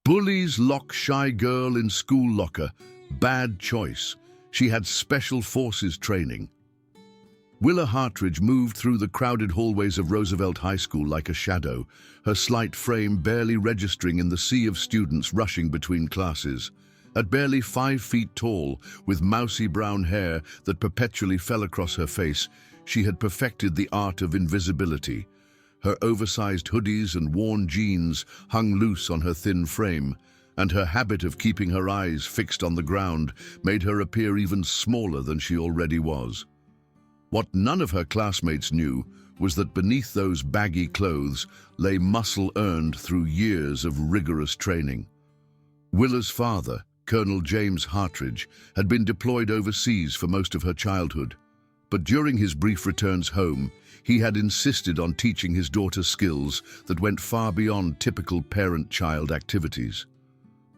Bullies lock shy girl in school locker. Bad choice. She had special forces training. Willa Hartridge moved through the crowded hallways of Roosevelt High School like a shadow, her slight frame barely registering in the sea of students rushing between classes. At barely 5 feet tall, with mousy brown hair that perpetually fell across her face, she had perfected the art of invisibility. Her oversized hoodies and worn jeans hung loose on her thin frame, and her habit of keeping her eyes fixed on the ground made her appear even smaller than she already was. What none of her classmates knew was that beneath those baggy clothes lay muscle earned through years of rigorous training. Willa's father, Colonel James Hartridge, had been deployed overseas for most of her childhood, but during his brief returns home, he had insisted on teaching his daughter skills that went far beyond typical parent-child activities.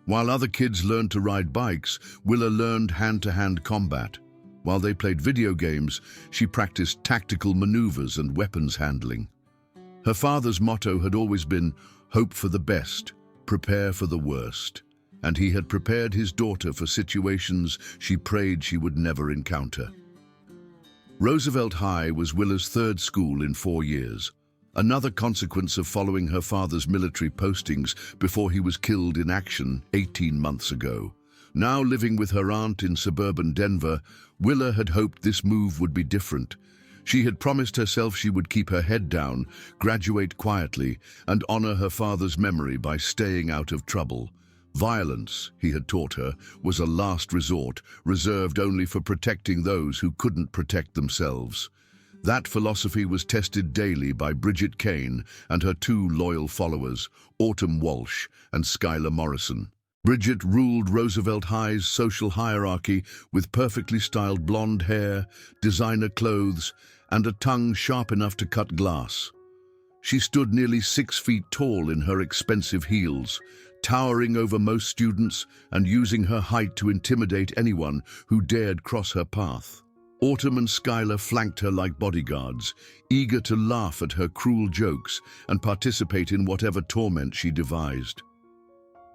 While other kids learned to ride bikes, Willa learned hand-to-hand combat. While they played video games, she practiced tactical maneuvers and weapons handling. Her father's motto had always been, "Hope for the best, prepare for the worst," and he had prepared his daughter for situations she prayed she would never encounter. Roosevelt High was Willa's third school in 4 years, another consequence of following her father's military postings before he was killed in action 18 months ago. Now living with her aunt in suburban Denver, Willa had hoped this move would be different. She had promised herself she would keep her head down, graduate quietly, and honor her father's memory by staying out of trouble. Violence, he had taught her, was a last resort, reserved only for protecting those who couldn't protect themselves. That philosophy was tested daily by Bridget Kane and her 2 loyal followers, Autumn Walsh and Skylar Morrison. Bridget ruled Roosevelt High's social hierarchy with perfectly styled blonde hair, designer clothes, and a tongue sharp enough to cut glass. She stood nearly 6 feet tall in her expensive heels, towering over most students and using her height to intimidate anyone who dared cross her path. Autumn and Skylar flanked her like bodyguards, eager to laugh at her cruel jokes and participate in whatever torment she devised.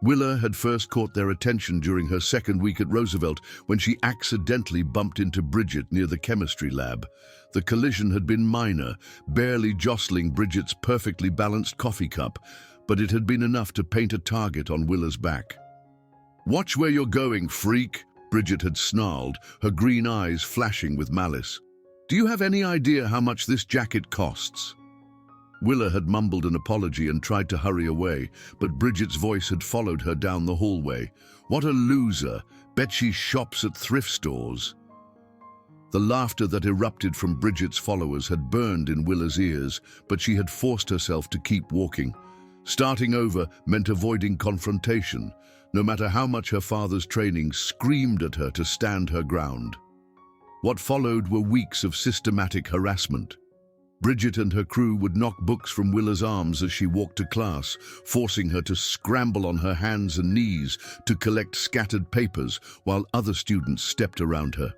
Willa had first caught their attention during her second week at Roosevelt when she accidentally bumped into Bridget near the chemistry lab. The collision had been minor, barely jostling Bridget's perfectly balanced coffee cup, but it had been enough to paint a target on Willa's back. "Watch where you're going, freak," Bridget had snarled, her green eyes flashing with malice. "Do you have any idea how much this jacket costs?" Willa had mumbled an apology and tried to hurry away, but Bridget's voice had followed her down the hallway. "What a loser! Bet she shops at thrift stores." The laughter that erupted from Bridget's followers had burned in Willa's ears, but she had forced herself to keep walking. Starting over meant avoiding confrontation, no matter how much her father's training screamed at her to stand her ground. What followed were weeks of systematic harassment. Bridget and her crew would knock books from Willa's arms as she walked to class, forcing her to scramble on her hands and knees to collect scattered papers while other students stepped around her.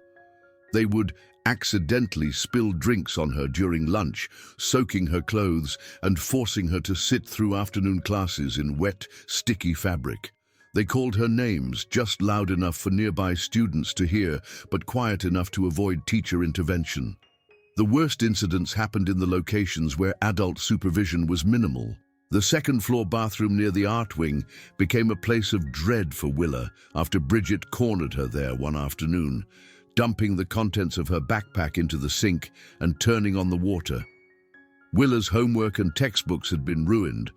They would accidentally spill drinks on her during lunch, soaking her clothes and forcing her to sit through afternoon classes in wet, sticky fabric. They called her names, just loud enough for nearby students to hear, but quiet enough to avoid teacher intervention. The worst incidents happened in the locations where adult supervision was minimal. The second-floor bathroom near the art wing became a place of dread for Willa after Bridget cornered her there one afternoon, dumping the contents of her backpack into the sink and turning on the water. Willa's homework and textbooks had been ruined,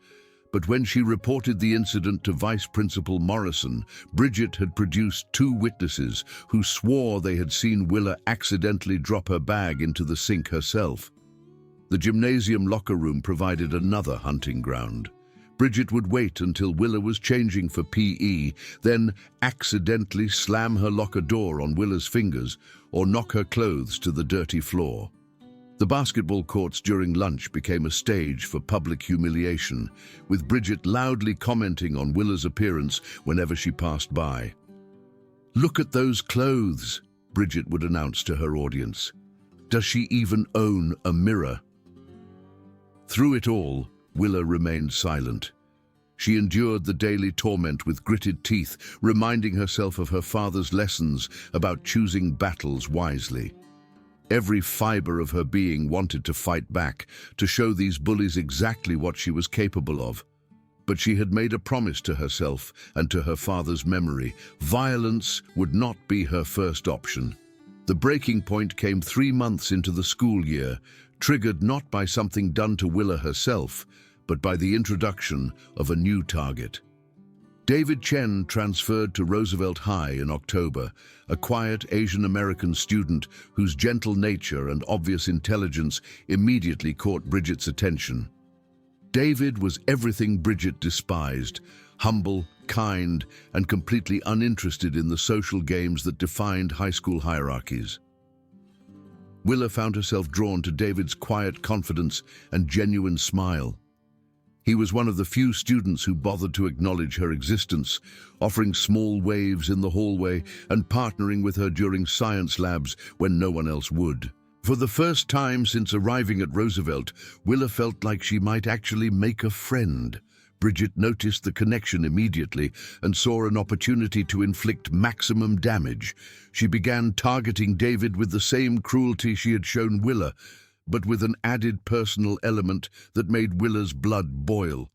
but when she reported the incident to Vice Principal Morrison, Bridget had produced 2 witnesses who swore they had seen Willa accidentally drop her bag into the sink herself. The gymnasium locker room provided another hunting ground. Bridget would wait until Willa was changing for PE, then accidentally slam her locker door on Willa's fingers or knock her clothes to the dirty floor. The basketball courts during lunch became a stage for public humiliation, with Bridget loudly commenting on Willa's appearance whenever she passed by. "Look at those clothes," Bridget would announce to her audience. "Does she even own a mirror?" Through it all, Willa remained silent. She endured the daily torment with gritted teeth, reminding herself of her father's lessons about choosing battles wisely. Every fiber of her being wanted to fight back, to show these bullies exactly what she was capable of. But she had made a promise to herself and to her father's memory. Violence would not be her first option. The breaking point came 3 months into the school year, triggered not by something done to Willa herself, but by the introduction of a new target. David Chen transferred to Roosevelt High in October, a quiet Asian-American student whose gentle nature and obvious intelligence immediately caught Bridget's attention. David was everything Bridget despised: humble, kind, and completely uninterested in the social games that defined high school hierarchies. Willa found herself drawn to David's quiet confidence and genuine smile. He was one of the few students who bothered to acknowledge her existence, offering small waves in the hallway and partnering with her during science labs when no one else would. For the first time since arriving at Roosevelt, Willa felt like she might actually make a friend. Bridget noticed the connection immediately and saw an opportunity to inflict maximum damage. She began targeting David with the same cruelty she had shown Willa, but with an added personal element that made Willa's blood boil.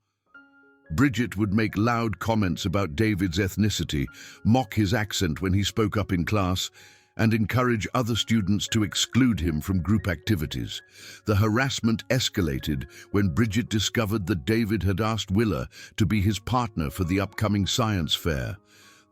Bridget would make loud comments about David's ethnicity, mock his accent when he spoke up in class, and encourage other students to exclude him from group activities. The harassment escalated when Bridget discovered that David had asked Willa to be his partner for the upcoming science fair.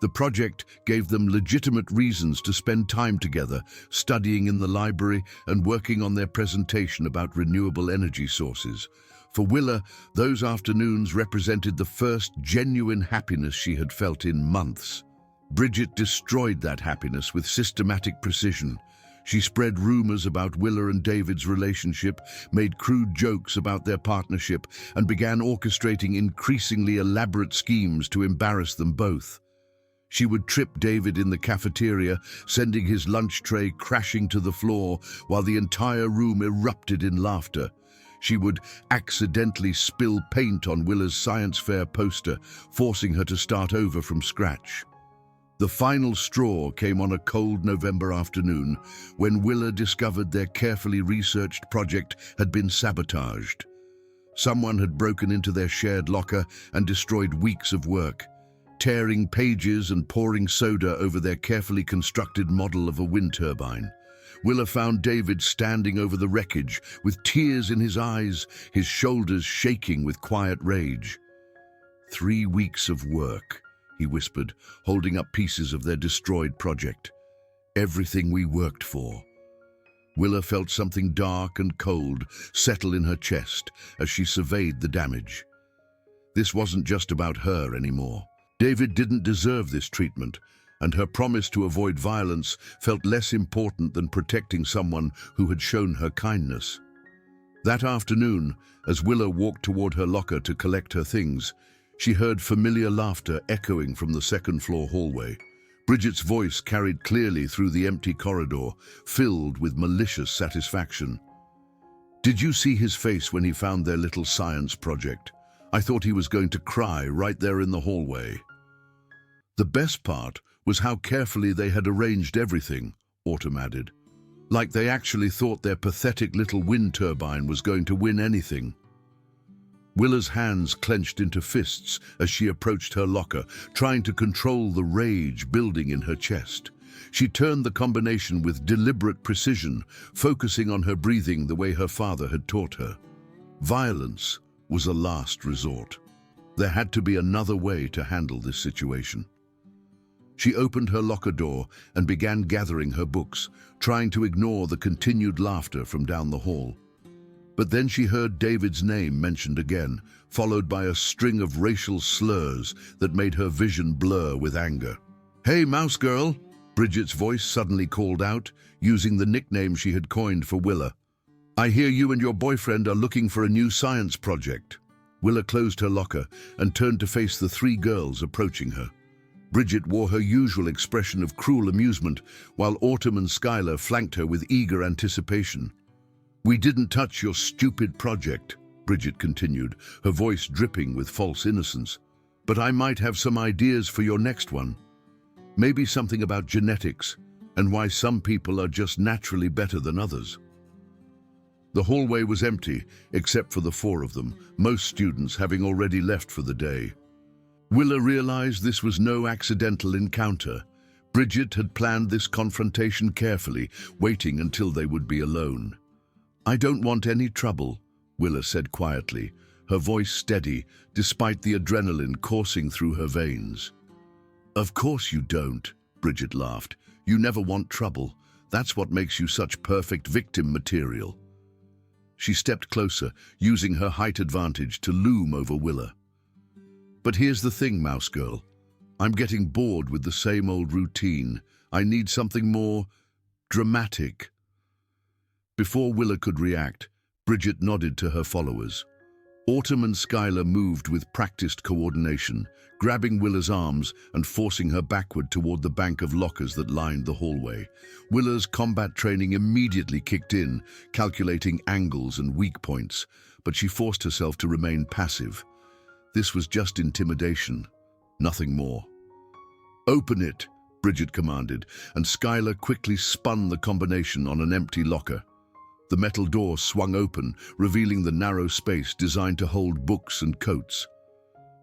The project gave them legitimate reasons to spend time together, studying in the library and working on their presentation about renewable energy sources. For Willa, those afternoons represented the first genuine happiness she had felt in months. Bridget destroyed that happiness with systematic precision. She spread rumors about Willa and David's relationship, made crude jokes about their partnership, and began orchestrating increasingly elaborate schemes to embarrass them both. She would trip David in the cafeteria, sending his lunch tray crashing to the floor while the entire room erupted in laughter. She would accidentally spill paint on Willa's science fair poster, forcing her to start over from scratch. The final straw came on a cold November afternoon when Willa discovered their carefully researched project had been sabotaged. Someone had broken into their shared locker and destroyed weeks of work, tearing pages and pouring soda over their carefully constructed model of a wind turbine. Willa found David standing over the wreckage with tears in his eyes, his shoulders shaking with quiet rage. 3 weeks of work, he whispered, holding up pieces of their destroyed project. Everything we worked for. Willa felt something dark and cold settle in her chest as she surveyed the damage. This wasn't just about her anymore. David didn't deserve this treatment, and her promise to avoid violence felt less important than protecting someone who had shown her kindness. That afternoon, as Willa walked toward her locker to collect her things, she heard familiar laughter echoing from the second-floor hallway. Bridget's voice carried clearly through the empty corridor, filled with malicious satisfaction. "Did you see his face when he found their little science project? I thought he was going to cry right there in the hallway." The best part was how carefully they had arranged everything, Autumn added. Like they actually thought their pathetic little wind turbine was going to win anything. Willa's hands clenched into fists as she approached her locker, trying to control the rage building in her chest. She turned the combination with deliberate precision, focusing on her breathing the way her father had taught her. Violence was a last resort. There had to be another way to handle this situation. She opened her locker door and began gathering her books, trying to ignore the continued laughter from down the hall. But then she heard David's name mentioned again, followed by a string of racial slurs that made her vision blur with anger. "Hey, mouse girl," Bridget's voice suddenly called out, using the nickname she had coined for Willa. "I hear you and your boyfriend are looking for a new science project." Willa closed her locker and turned to face the 3 girls approaching her. Bridget wore her usual expression of cruel amusement, while Autumn and Skylar flanked her with eager anticipation. "We didn't touch your stupid project," Bridget continued, her voice dripping with false innocence. "But I might have some ideas for your next one. Maybe something about genetics and why some people are just naturally better than others." The hallway was empty, except for the four of them, most students having already left for the day. Willa realized this was no accidental encounter. Bridget had planned this confrontation carefully, waiting until they would be alone. "I don't want any trouble," Willa said quietly, her voice steady, despite the adrenaline coursing through her veins. "Of course you don't," Bridget laughed. "You never want trouble. That's what makes you such perfect victim material." She stepped closer, using her height advantage to loom over Willa. "But here's the thing, Mouse Girl. I'm getting bored with the same old routine. I need something more dramatic." Before Willa could react, Bridget nodded to her followers. Autumn and Skylar moved with practiced coordination, grabbing Willa's arms and forcing her backward toward the bank of lockers that lined the hallway. Willa's combat training immediately kicked in, calculating angles and weak points, but she forced herself to remain passive. This was just intimidation, nothing more. "Open it," Bridget commanded, and Skylar quickly spun the combination on an empty locker. The metal door swung open, revealing the narrow space designed to hold books and coats.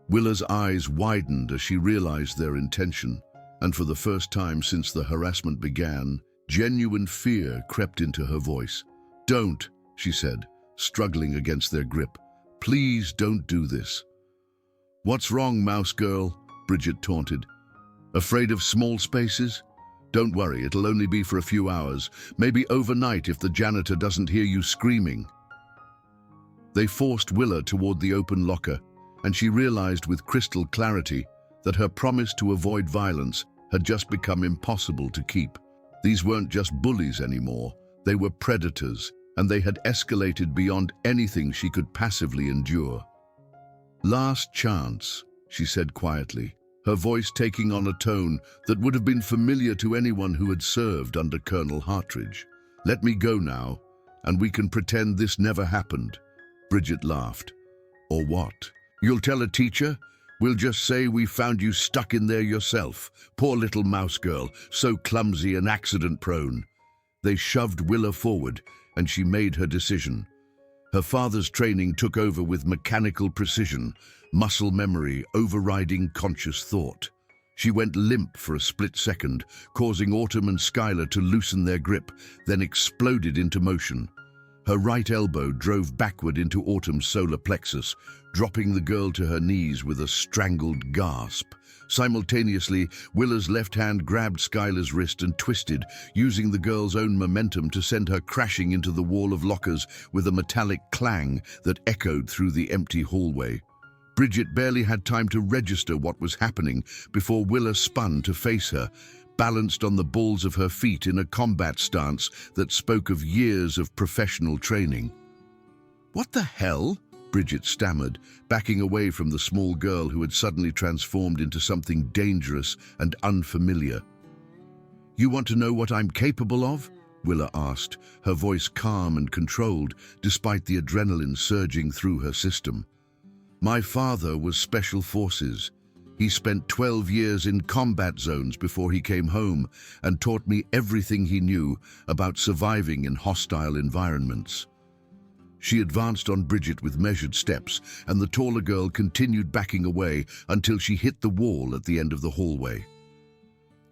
Willa's eyes widened as she realized their intention, and for the first time since the harassment began, genuine fear crept into her voice. "Don't," she said, struggling against their grip. "Please don't do this." "What's wrong, Mouse Girl?" Bridget taunted. "Afraid of small spaces? Don't worry, it'll only be for a few hours, maybe overnight if the janitor doesn't hear you screaming." They forced Willa toward the open locker, and she realized with crystal clarity that her promise to avoid violence had just become impossible to keep. These weren't just bullies anymore, they were predators, and they had escalated beyond anything she could passively endure. "Last chance," she said quietly, her voice taking on a tone that would have been familiar to anyone who had served under Colonel Hartridge. "Let me go now, and we can pretend this never happened." Bridget laughed. "Or what? You'll tell a teacher? We'll just say we found you stuck in there yourself. Poor little Mouse Girl, so clumsy and accident-prone." They shoved Willa forward, and she made her decision. Her father's training took over with mechanical precision, muscle memory overriding conscious thought. She went limp for a split second, causing Autumn and Skylar to loosen their grip, then exploded into motion. Her right elbow drove backward into Autumn's solar plexus, dropping the girl to her knees with a strangled gasp. Simultaneously, Willa's left hand grabbed Skylar's wrist and twisted, using the girl's own momentum to send her crashing into the wall of lockers with a metallic clang that echoed through the empty hallway. Bridget barely had time to register what was happening before Willa spun to face her, balanced on the balls of her feet in a combat stance that spoke of years of professional training. "What the hell?" Bridget stammered, backing away from the small girl who had suddenly transformed into something dangerous and unfamiliar. "You want to know what I'm capable of?" Willa asked, her voice calm and controlled despite the adrenaline surging through her system. "My father was Special Forces. He spent 12 years in combat zones before he came home and taught me everything he knew about surviving in hostile environments." She advanced on Bridget with measured steps, and the taller girl continued backing away until she hit the wall at the end of the hallway.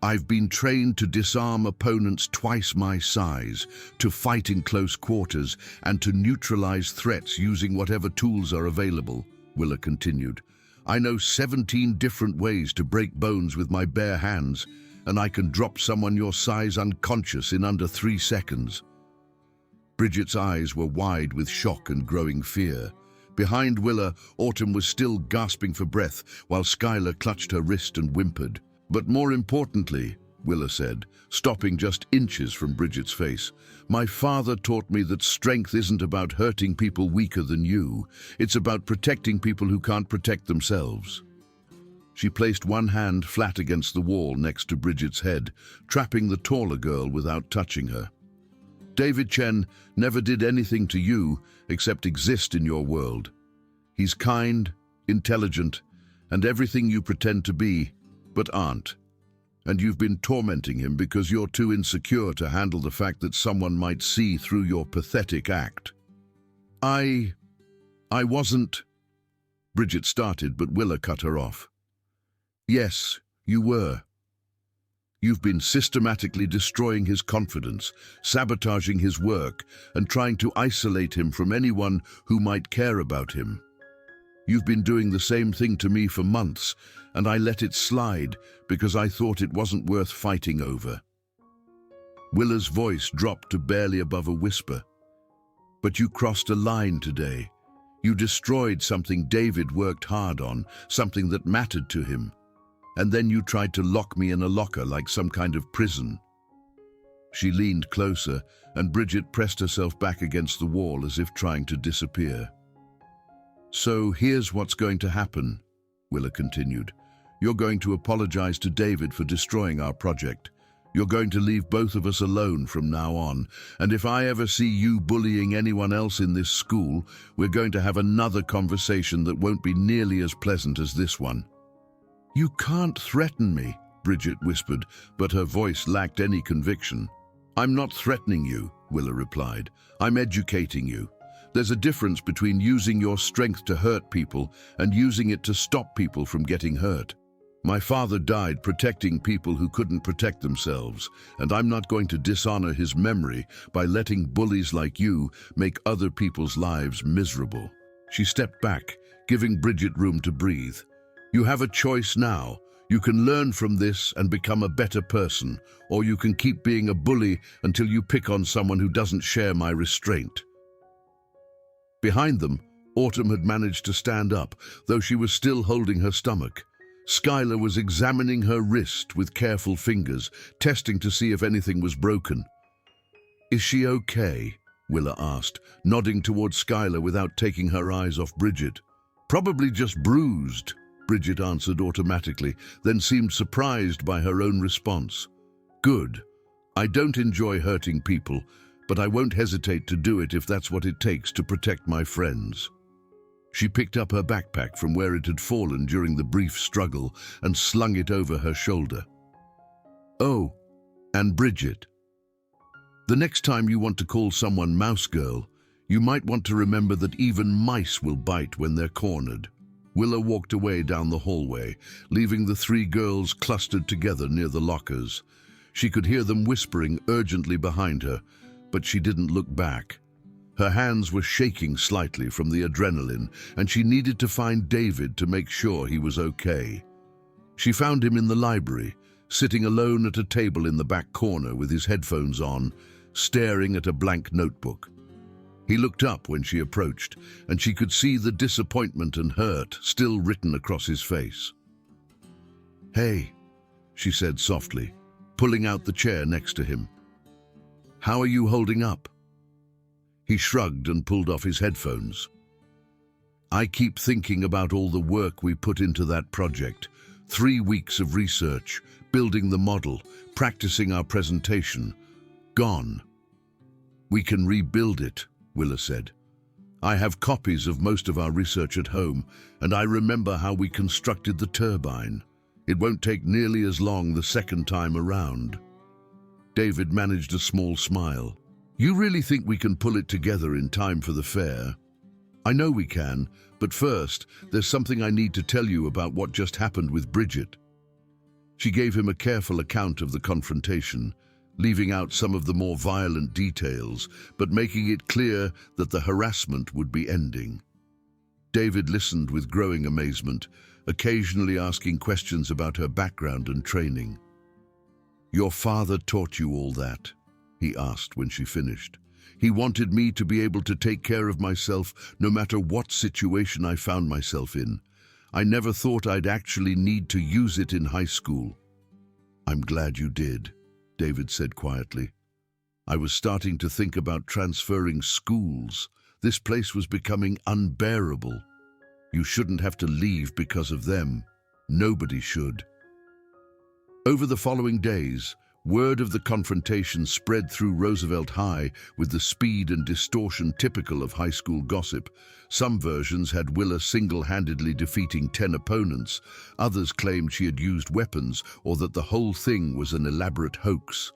"I've been trained to disarm opponents twice my size, to fight in close quarters, and to neutralize threats using whatever tools are available," Willa continued. "I know 17 different ways to break bones with my bare hands, and I can drop someone your size unconscious in under 3 seconds. Bridget's eyes were wide with shock and growing fear. Behind Willa, Autumn was still gasping for breath, while Skylar clutched her wrist and whimpered. "But more importantly," Willa said, stopping just inches from Bridget's face, "my father taught me that strength isn't about hurting people weaker than you. It's about protecting people who can't protect themselves." She placed one hand flat against the wall next to Bridget's head, trapping the taller girl without touching her. David Chen never did anything to you except exist in your world. He's kind, intelligent, and everything you pretend to be, but aren't. And you've been tormenting him because you're too insecure to handle the fact that someone might see through your pathetic act. I wasn't... Bridget started, but Willa cut her off. Yes, you were. You've been systematically destroying his confidence, sabotaging his work, and trying to isolate him from anyone who might care about him. You've been doing the same thing to me for months, and I let it slide because I thought it wasn't worth fighting over. Willa's voice dropped to barely above a whisper. But you crossed a line today. You destroyed something David worked hard on, something that mattered to him. And then you tried to lock me in a locker like some kind of prison. She leaned closer, and Bridget pressed herself back against the wall as if trying to disappear. So here's what's going to happen, Willa continued. You're going to apologize to David for destroying our project. You're going to leave both of us alone from now on, and if I ever see you bullying anyone else in this school, we're going to have another conversation that won't be nearly as pleasant as this one. You can't threaten me, Bridget whispered, but her voice lacked any conviction. I'm not threatening you, Willa replied. I'm educating you. There's a difference between using your strength to hurt people and using it to stop people from getting hurt. My father died protecting people who couldn't protect themselves, and I'm not going to dishonor his memory by letting bullies like you make other people's lives miserable. She stepped back, giving Bridget room to breathe. You have a choice now. You can learn from this and become a better person, or you can keep being a bully until you pick on someone who doesn't share my restraint. Behind them, Autumn had managed to stand up, though she was still holding her stomach. Skylar was examining her wrist with careful fingers, testing to see if anything was broken. Is she okay? Willa asked, nodding towards Skylar without taking her eyes off Bridget. Probably just bruised, Bridget answered automatically, then seemed surprised by her own response. Good. I don't enjoy hurting people, but I won't hesitate to do it if that's what it takes to protect my friends. She picked up her backpack from where it had fallen during the brief struggle and slung it over her shoulder. Oh, and Bridget. The next time you want to call someone Mouse Girl, you might want to remember that even mice will bite when they're cornered. Willa walked away down the hallway, leaving the three girls clustered together near the lockers. She could hear them whispering urgently behind her, but she didn't look back. Her hands were shaking slightly from the adrenaline, and she needed to find David to make sure he was okay. She found him in the library, sitting alone at a table in the back corner with his headphones on, staring at a blank notebook. He looked up when she approached, and she could see the disappointment and hurt still written across his face. "Hey," she said softly, pulling out the chair next to him. "How are you holding up?" He shrugged and pulled off his headphones. "I keep thinking about all the work we put into that project. 3 weeks of research, building the model, practicing our presentation. Gone. We can rebuild it," Willa said. "I have copies of most of our research at home, and I remember how we constructed the turbine. It won't take nearly as long the second time around." David managed a small smile. "You really think we can pull it together in time for the fair?" "I know we can, but first, there's something I need to tell you about what just happened with Bridget." She gave him a careful account of the confrontation, leaving out some of the more violent details, but making it clear that the harassment would be ending. David listened with growing amazement, occasionally asking questions about her background and training. "Your father taught you all that?" he asked when she finished. "He wanted me to be able to take care of myself no matter what situation I found myself in. I never thought I'd actually need to use it in high school." "I'm glad you did," David said quietly. "I was starting to think about transferring schools. This place was becoming unbearable. You shouldn't have to leave because of them. Nobody should." Over the following days, Word of the confrontation spread through Roosevelt High with the speed and distortion typical of high school gossip. Some versions had Willa single-handedly defeating 10 opponents. Others claimed she had used weapons or that the whole thing was an elaborate hoax.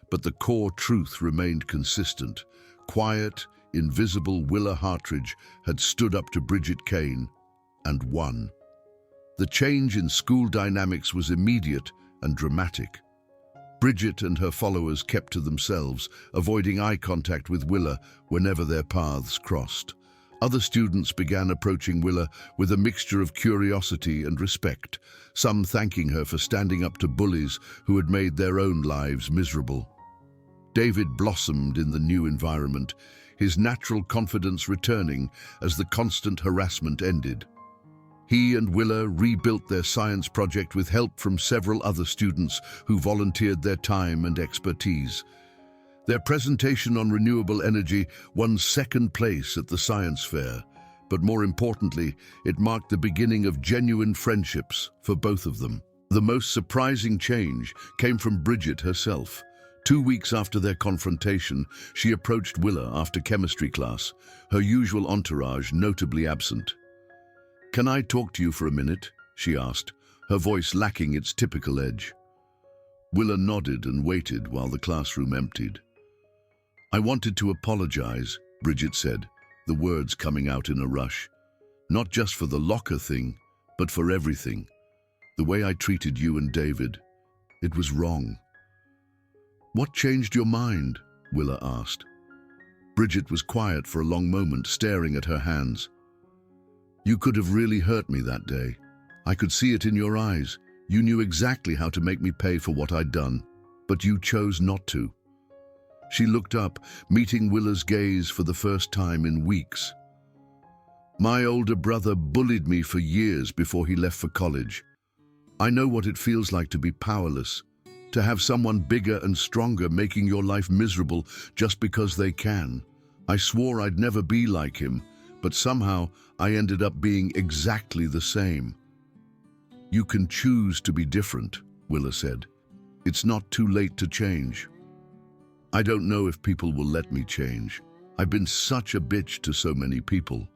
But the core truth remained consistent. Quiet, invisible Willa Hartridge had stood up to Bridget Kane and won. The change in school dynamics was immediate and dramatic. Bridget and her followers kept to themselves, avoiding eye contact with Willa whenever their paths crossed. Other students began approaching Willa with a mixture of curiosity and respect, some thanking her for standing up to bullies who had made their own lives miserable. David blossomed in the new environment, his natural confidence returning as the constant harassment ended. He and Willa rebuilt their science project with help from several other students who volunteered their time and expertise. Their presentation on renewable energy won second place at the science fair, but more importantly, it marked the beginning of genuine friendships for both of them. The most surprising change came from Bridget herself. 2 weeks after their confrontation, she approached Willa after chemistry class, her usual entourage notably absent. "Can I talk to you for a minute?" she asked, her voice lacking its typical edge. Willa nodded and waited while the classroom emptied. "I wanted to apologize," Bridget said, the words coming out in a rush. "Not just for the locker thing, but for everything. The way I treated you and David. It was wrong." "What changed your mind?" Willa asked. Bridget was quiet for a long moment, staring at her hands. "You could have really hurt me that day. I could see it in your eyes. You knew exactly how to make me pay for what I'd done, but you chose not to." She looked up, meeting Willa's gaze for the first time in weeks. "My older brother bullied me for years before he left for college. I know what it feels like to be powerless, to have someone bigger and stronger making your life miserable just because they can. I swore I'd never be like him, but somehow I ended up being exactly the same." "You can choose to be different," Willa said. "It's not too late to change." "I don't know if people will let me change. I've been such a bitch to so many people."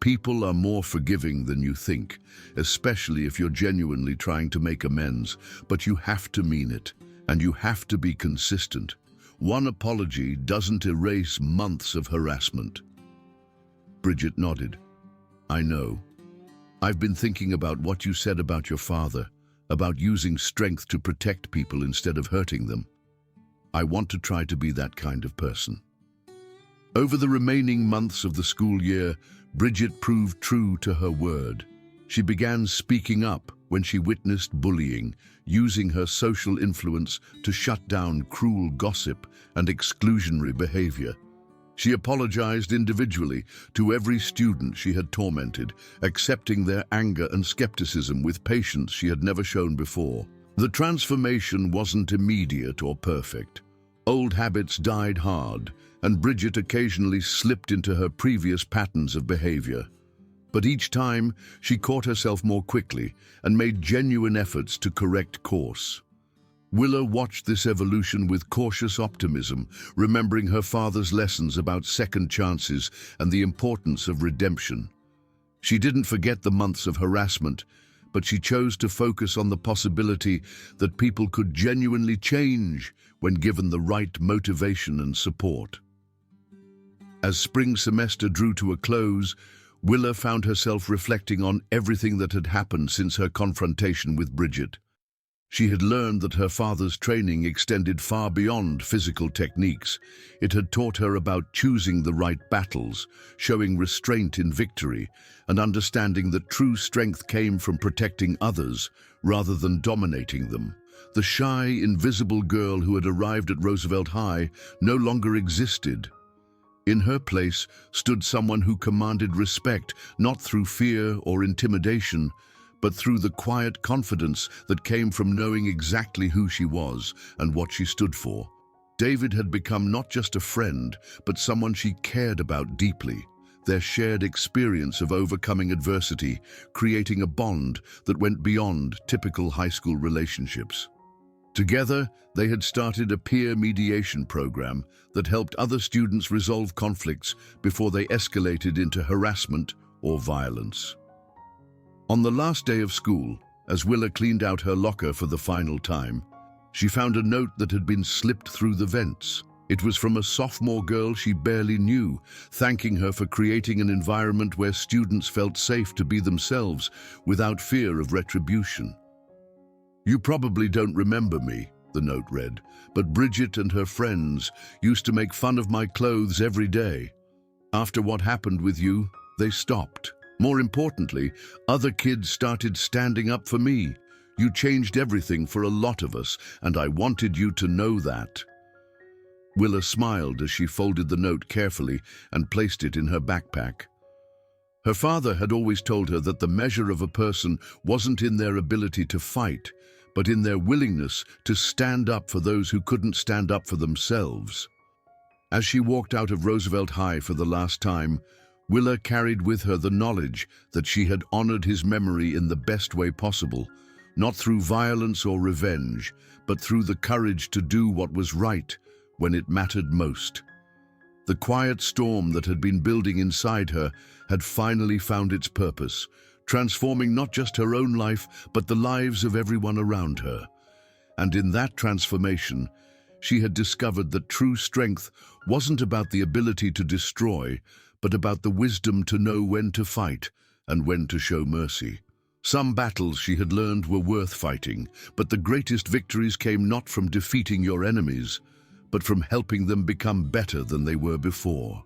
People are more forgiving than you think, especially if you're genuinely trying to make amends, but you have to mean it, and you have to be consistent. One apology doesn't erase months of harassment. Bridget nodded. "I know. I've been thinking about what you said about your father, about using strength to protect people instead of hurting them. I want to try to be that kind of person." Over the remaining months of the school year, Bridget proved true to her word. She began speaking up when she witnessed bullying, using her social influence to shut down cruel gossip and exclusionary behavior. She apologized individually to every student she had tormented, accepting their anger and skepticism with patience she had never shown before. The transformation wasn't immediate or perfect. Old habits died hard, and Bridget occasionally slipped into her previous patterns of behavior. But each time, she caught herself more quickly and made genuine efforts to correct course. Willa watched this evolution with cautious optimism, remembering her father's lessons about second chances and the importance of redemption. She didn't forget the months of harassment, but she chose to focus on the possibility that people could genuinely change when given the right motivation and support. As spring semester drew to a close, Willa found herself reflecting on everything that had happened since her confrontation with Bridget. She had learned that her father's training extended far beyond physical techniques. It had taught her about choosing the right battles, showing restraint in victory, and understanding that true strength came from protecting others rather than dominating them. The shy, invisible girl who had arrived at Roosevelt High no longer existed. In her place stood someone who commanded respect, not through fear or intimidation, but through the quiet confidence that came from knowing exactly who she was and what she stood for. David had become not just a friend, but someone she cared about deeply. Their shared experience of overcoming adversity, creating a bond that went beyond typical high school relationships. Together, they had started a peer mediation program that helped other students resolve conflicts before they escalated into harassment or violence. On the last day of school, as Willa cleaned out her locker for the final time, she found a note that had been slipped through the vents. It was from a sophomore girl she barely knew, thanking her for creating an environment where students felt safe to be themselves without fear of retribution. "You probably don't remember me," the note read, "but Bridget and her friends used to make fun of my clothes every day. After what happened with you, they stopped. More importantly, other kids started standing up for me. You changed everything for a lot of us, and I wanted you to know that." Willa smiled as she folded the note carefully and placed it in her backpack. Her father had always told her that the measure of a person wasn't in their ability to fight, but in their willingness to stand up for those who couldn't stand up for themselves. As she walked out of Roosevelt High for the last time, Willa carried with her the knowledge that she had honored his memory in the best way possible, not through violence or revenge, but through the courage to do what was right when it mattered most. The quiet storm that had been building inside her had finally found its purpose, transforming not just her own life, but the lives of everyone around her. And in that transformation, she had discovered that true strength wasn't about the ability to destroy, but about the wisdom to know when to fight and when to show mercy. Some battles she had learned were worth fighting, but the greatest victories came not from defeating your enemies, but from helping them become better than they were before.